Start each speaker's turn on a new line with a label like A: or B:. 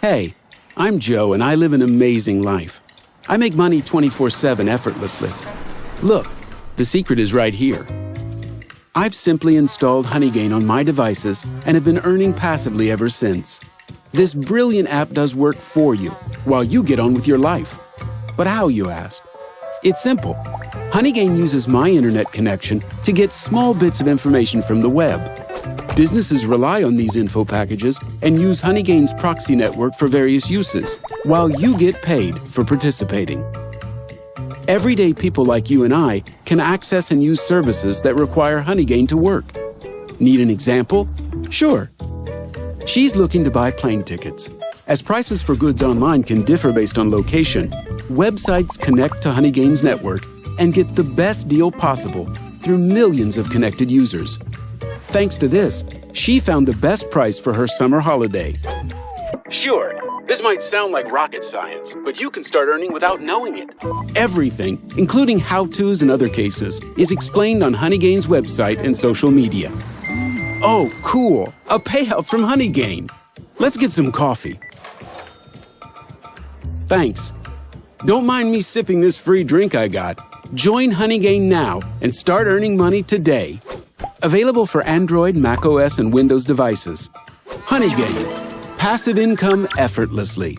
A: Hey, I'm Joe and I live an amazing life. I make money 24/7 effortlessly. Look, the secret is right here. I've simply installed Honeygain on my devices and have been earning passively ever since. This brilliant app does work for you while you get on with your life. But how, you ask? It's simple. Honeygain uses my internet connection to get small bits of information from the web. Businesses rely on these info packages and use Honeygain's proxy network for various uses, while you get paid for participating. Everyday people like you and I can access and use services that require Honeygain to work. Need an example? Sure. She's looking to buy plane tickets. As prices for goods online can differ based on location, websites connect to Honeygain's network and get the best deal possible through millions of connected users. Thanks to this, she found the best price for her summer holiday. Sure, this might sound like rocket science, but you can start earning without knowing it. Everything, including how-tos and other cases, is explained on Honeygain's website and social media. Oh, cool, a payout from Honeygain. Let's get some coffee. Thanks. Don't mind me sipping this free drink I got. Join Honeygain now and start earning money today. Available for Android, macOS, and Windows devices. Honeygain. Passive income effortlessly.